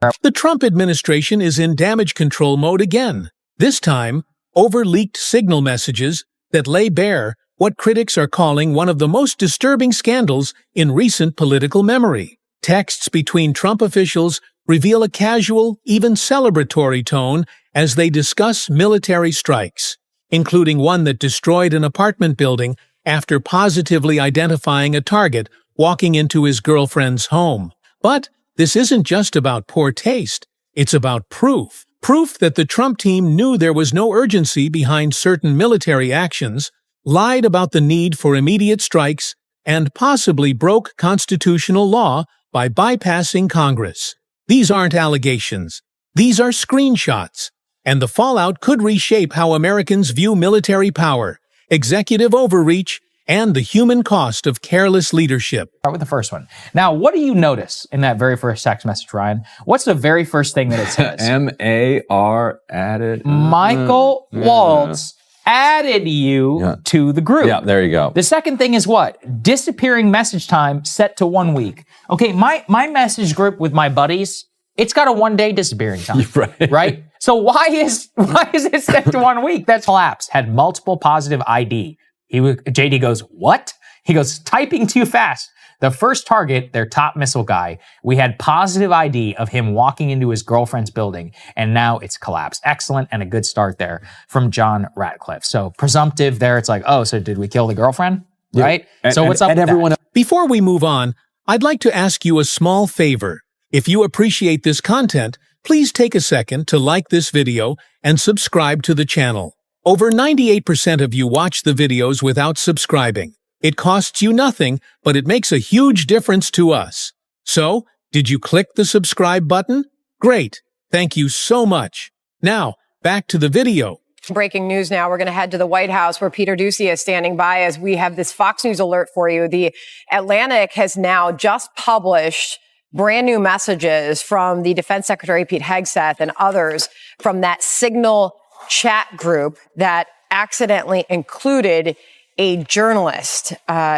The Trump administration is in damage control mode again, this time over leaked signal messages that lay bare what critics are calling one of the most disturbing scandals in recent political memory. Texts between Trump officials reveal a casual, even celebratory tone as they discuss military strikes, including one that destroyed an apartment building after positively identifying a target walking into his girlfriend's home. But this isn't just about poor taste, it's about proof. Proof that the Trump team knew there was no urgency behind certain military actions, lied about the need for immediate strikes, and possibly broke constitutional law by bypassing Congress. These aren't allegations. These are screenshots. And the fallout could reshape how Americans view military power, executive overreach, and the human cost of careless leadership. Start with the first one. Now, what do you notice in that very first text message, Ryan? What's the very first thing that it says? M-A-R added. Michael Waltz added you to the group. Yeah, there you go. The second thing is what? Disappearing message time set to 1 week. Okay, my message group with my buddies, it's got a 1-day disappearing time. Right? So why is it set to 1 week? That's collapse. Had multiple positive ID. JD goes, what? He goes, typing too fast. The first target, their top missile guy, we had positive ID of him walking into his girlfriend's building, and now it's collapsed. Excellent, and a good start there from John Ratcliffe. So presumptive there, it's like, oh, so did we kill the girlfriend? Yeah. Right? So what's up with everyone? Before we move on, I'd like to ask you a small favor. If you appreciate this content, please take a second to like this video and subscribe to the channel. Over 98% of you watch the videos without subscribing. It costs you nothing, but it makes a huge difference to us. So, did you click the subscribe button? Great. Thank you so much. Now, back to the video. Breaking news now. We're going to head to the White House where Peter Doocy is standing by as we have this Fox News alert for you. The Atlantic has now just published brand new messages from the Defense Secretary Pete Hegseth and others from that Signal chat group that accidentally included a journalist.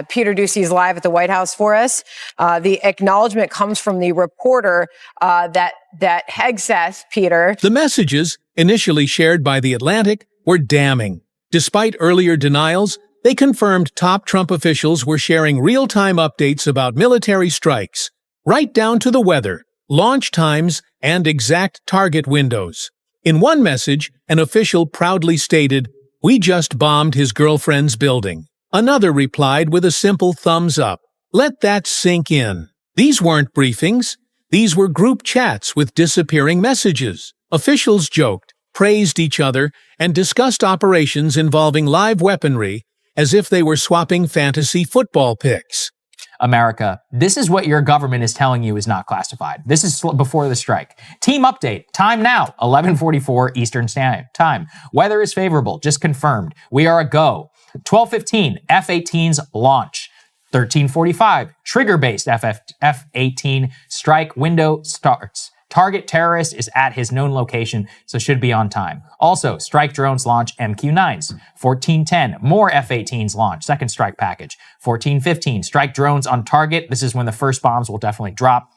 Peter Doocy is live at the White House for us. The acknowledgement comes from the reporter that Hegseth, Peter. The messages, initially shared by The Atlantic, were damning. Despite earlier denials, they confirmed top Trump officials were sharing real-time updates about military strikes, right down to the weather, launch times, and exact target windows. In one message, an official proudly stated, "We just bombed his girlfriend's building." Another replied with a simple thumbs up. Let that sink in. These weren't briefings. These were group chats with disappearing messages. Officials joked, praised each other, and discussed operations involving live weaponry as if they were swapping fantasy football picks. America, this is what your government is telling you is not classified. This is before the strike. Team update. Time now, 11:44 Eastern Standard Time. Weather is favorable, just confirmed. We are a go. 12:15, F-18s launch. 13:45, trigger-based F-18 strike window starts. Target terrorist is at his known location, so should be on time. Also, strike drones launch MQ-9s. 14:10, more F-18s launch, second strike package. 14:15, strike drones on target. This is when the first bombs will definitely drop,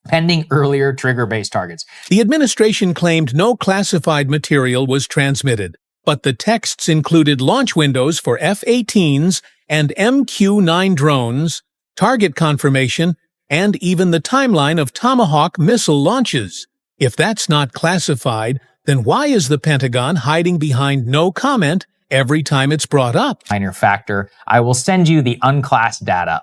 pending earlier trigger-based targets. The administration claimed no classified material was transmitted, but the texts included launch windows for F-18s and MQ-9 drones, target confirmation, and even the timeline of Tomahawk missile launches. If that's not classified, then why is the Pentagon hiding behind no comment every time it's brought up? Minor factor. I will send you the unclassed data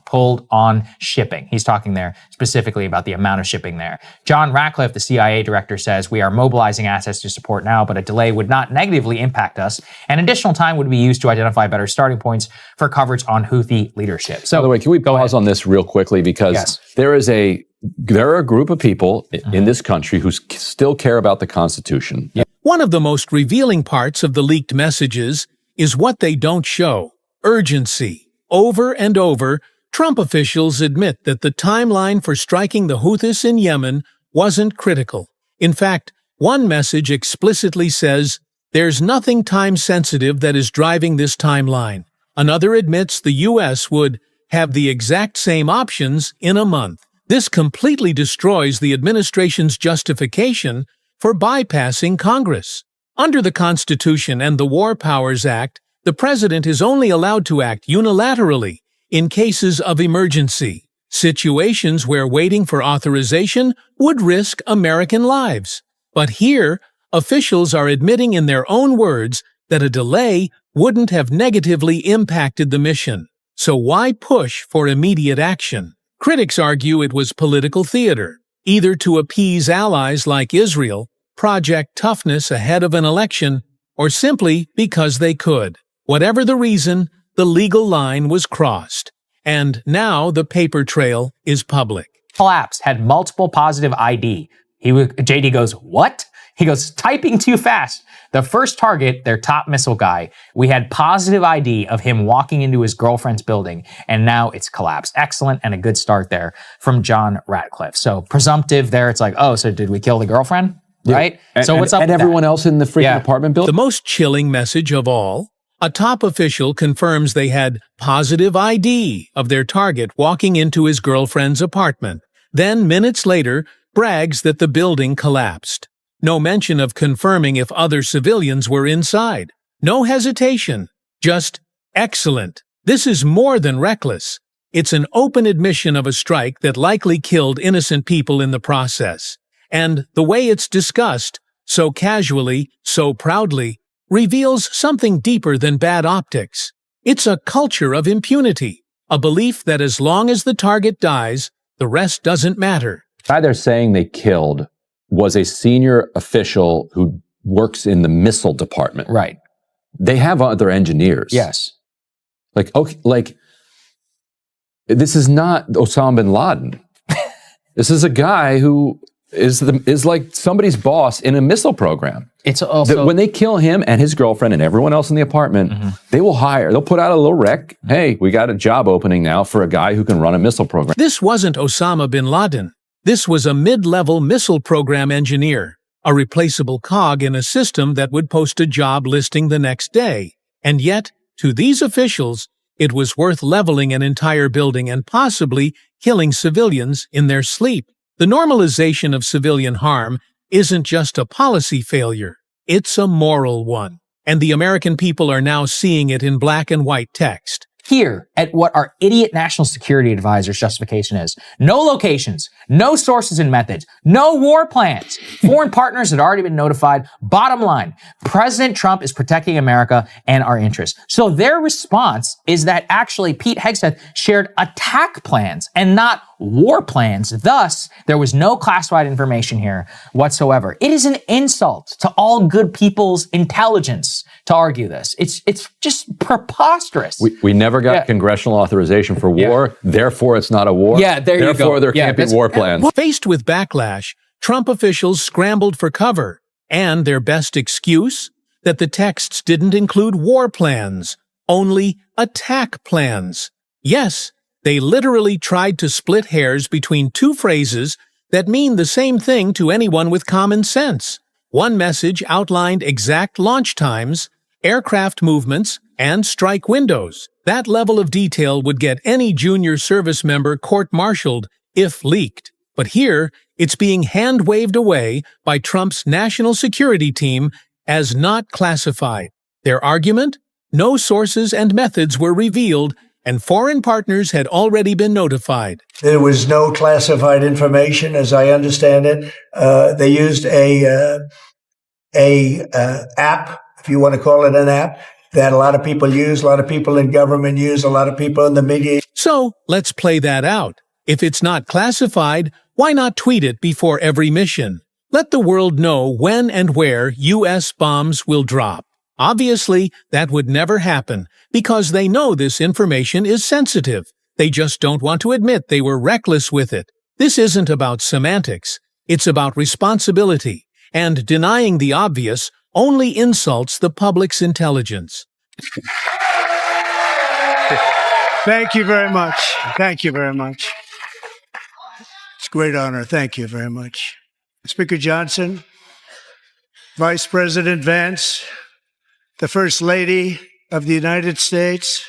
pulled on shipping. He's talking there specifically about the amount of shipping there. John Ratcliffe, the CIA director, says we are mobilizing assets to support now, but a delay would not negatively impact us, and additional time would be used to identify better starting points for coverage on Houthi leadership. So, by the way, can we pause on this real quickly? Because there are a group of people in this country who still care about the Constitution. One of the most revealing parts of the leaked messages is what they don't show: urgency. Over and over, Trump officials admit that the timeline for striking the Houthis in Yemen wasn't critical. In fact, one message explicitly says, "There's nothing time-sensitive that is driving this timeline." Another admits the U.S. would have the exact same options in a month. This completely destroys the administration's justification for bypassing Congress. Under the Constitution and the War Powers Act, the president is only allowed to act unilaterally in cases of emergency, situations where waiting for authorization would risk American lives. But here, officials are admitting in their own words that a delay wouldn't have negatively impacted the mission. So why push for immediate action? Critics argue it was political theater, either to appease allies like Israel, project toughness ahead of an election, or simply because they could. Whatever the reason, the legal line was crossed. And now the paper trail is public. Collapsed, had multiple positive ID. JD goes, what? He goes, typing too fast. The first target, their top missile guy, we had positive ID of him walking into his girlfriend's building, and now it's collapsed. Excellent, and a good start there from John Ratcliffe. So presumptive there, it's like, oh, so did we kill the girlfriend? Yeah. Right? So what's up with everyone that? else in the freaking apartment building? The most chilling message of all, a top official confirms they had positive ID of their target walking into his girlfriend's apartment. Then, minutes later, brags that the building collapsed. No mention of confirming if other civilians were inside. No hesitation. Just excellent. This is more than reckless. It's an open admission of a strike that likely killed innocent people in the process. And the way it's discussed, so casually, so proudly, reveals something deeper than bad optics. It's a culture of impunity, a belief that as long as the target dies, the rest doesn't matter. The guy they're saying they killed was a senior official who works in the missile department. Right. They have other engineers. Yes. This is not Osama bin Laden. This is a guy who is like somebody's boss in a missile program. It's also when they kill him and his girlfriend and everyone else in the apartment, they'll put out a little rec. Hey, we got a job opening now for a guy who can run a missile program. This wasn't Osama bin Laden. This was a mid-level missile program engineer, a replaceable cog in a system that would post a job listing the next day. And yet, to these officials, it was worth leveling an entire building and possibly killing civilians in their sleep. The normalization of civilian harm isn't just a policy failure, it's a moral one. And the American people are now seeing it in black and white text. Here at what our idiot national security advisor's justification is. No locations, no sources and methods, no war plans. Foreign partners had already been notified. Bottom line, President Trump is protecting America and our interests. So their response is that actually Pete Hegseth shared attack plans and not war plans. Thus, there was no classified information here whatsoever. It is an insult to all good people's intelligence to argue this. It's just preposterous. We never got congressional authorization for war, therefore it's not a war. Yeah, there you go. Therefore there can't be war plans. Faced with backlash, Trump officials scrambled for cover, and their best excuse? That the texts didn't include war plans, only attack plans. Yes, they literally tried to split hairs between two phrases that mean the same thing to anyone with common sense. One message outlined exact launch times, aircraft movements, and strike windows. That level of detail would get any junior service member court-martialed if leaked. But here, it's being hand-waved away by Trump's national security team as not classified. Their argument? No sources and methods were revealed, and foreign partners had already been notified. There was no classified information, as I understand it. They used a app, if you want to call it an app, that a lot of people use, a lot of people in government use, a lot of people in the media. So, let's play that out. If it's not classified, why not tweet it before every mission? Let the world know when and where U.S. bombs will drop. Obviously, that would never happen, because they know this information is sensitive. They just don't want to admit they were reckless with it. This isn't about semantics. It's about responsibility. And denying the obvious only insults the public's intelligence. Thank you very much. Thank you very much. It's a great honor. Thank you very much. Speaker Johnson, Vice President Vance, the First Lady of the United States,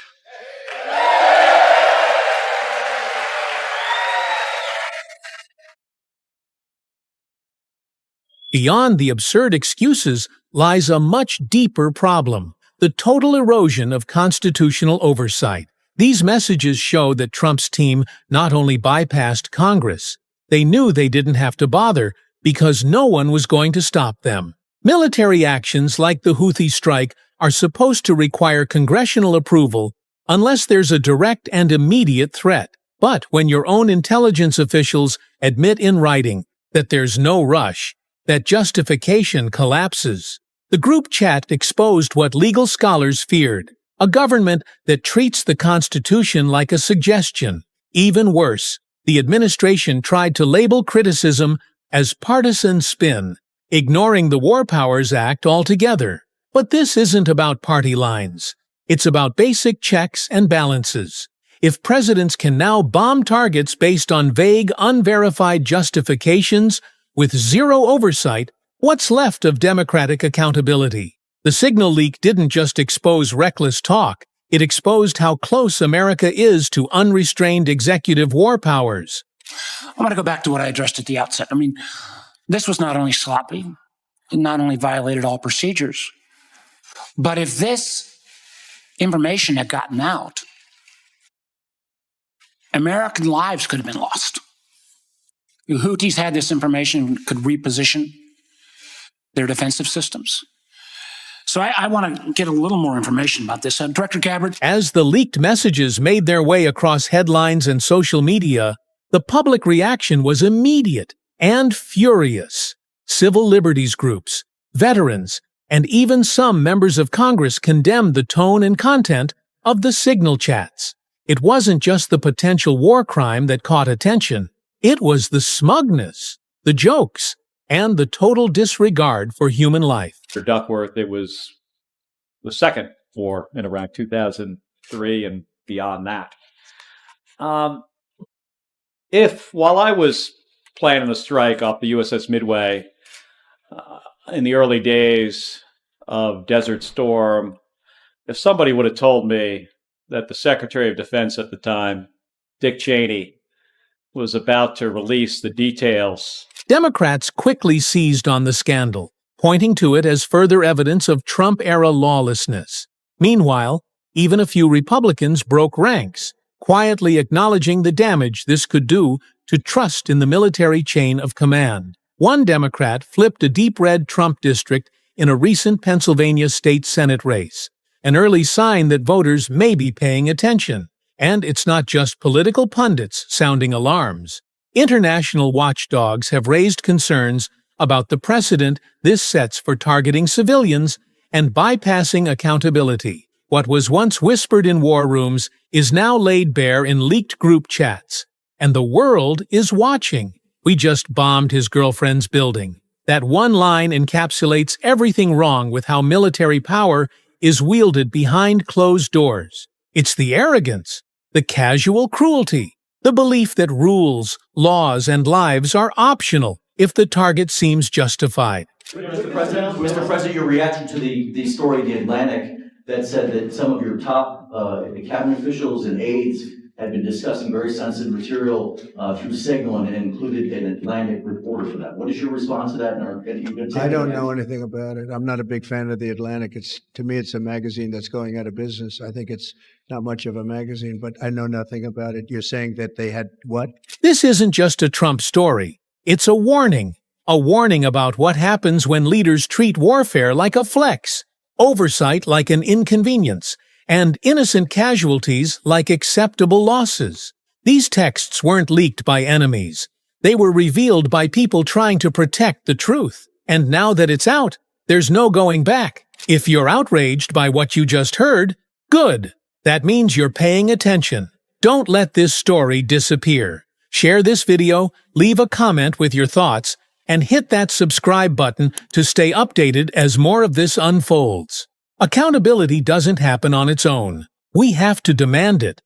Beyond the absurd excuses lies a much deeper problem: the total erosion of constitutional oversight. These messages show that Trump's team not only bypassed Congress, they knew they didn't have to bother because no one was going to stop them. Military actions like the Houthi strike are supposed to require congressional approval unless there's a direct and immediate threat. But when your own intelligence officials admit in writing that there's no rush, that justification collapses. The group chat exposed what legal scholars feared: a government that treats the Constitution like a suggestion. Even worse, the administration tried to label criticism as partisan spin, ignoring the War Powers Act altogether. But this isn't about party lines. It's about basic checks and balances. If presidents can now bomb targets based on vague, unverified justifications with zero oversight, what's left of democratic accountability? The signal leak didn't just expose reckless talk, it exposed how close America is to unrestrained executive war powers. I want to go back to what I addressed at the outset. I mean, this was not only sloppy, it not only violated all procedures, but if this information had gotten out, American lives could have been lost. The Houthis had this information, could reposition their defensive systems. So I want to get a little more information about this. Director Gabbard? As the leaked messages made their way across headlines and social media, the public reaction was immediate and furious. Civil liberties groups, veterans, and even some members of Congress condemned the tone and content of the signal chats. It wasn't just the potential war crime that caught attention. It was the smugness, the jokes, and the total disregard for human life. For Duckworth, it was the second war in Iraq, 2003 and beyond that. If, while I was planning a strike off the USS Midway in the early days of Desert Storm, if somebody would have told me that the Secretary of Defense at the time, Dick Cheney, was about to release the details. Democrats quickly seized on the scandal, pointing to it as further evidence of Trump-era lawlessness. Meanwhile, even a few Republicans broke ranks, quietly acknowledging the damage this could do to trust in the military chain of command. One Democrat flipped a deep red Trump district in a recent Pennsylvania state Senate race, an early sign that voters may be paying attention. And it's not just political pundits sounding alarms. International watchdogs have raised concerns about the precedent this sets for targeting civilians and bypassing accountability. What was once whispered in war rooms is now laid bare in leaked group chats. And the world is watching. We just bombed his girlfriend's building. That one line encapsulates everything wrong with how military power is wielded behind closed doors. It's the arrogance, the casual cruelty, the belief that rules, laws, and lives are optional if the target seems justified. Mr. President, your reaction to the story in The Atlantic that said that some of your top cabinet officials and aides had been discussing very sensitive material through Signal and included an Atlantic reporter for that. What is your response to that? I don't know anything about it. I'm not a big fan of The Atlantic. To me, it's a magazine that's going out of business. I think it's not much of a magazine, but I know nothing about it. You're saying that they had what? This isn't just a Trump story. It's a warning about what happens when leaders treat warfare like a flex, oversight like an inconvenience, and innocent casualties like acceptable losses. These texts weren't leaked by enemies. They were revealed by people trying to protect the truth. And now that it's out, there's no going back. If you're outraged by what you just heard, good. That means you're paying attention. Don't let this story disappear. Share this video, leave a comment with your thoughts, and hit that subscribe button to stay updated as more of this unfolds. Accountability doesn't happen on its own. We have to demand it.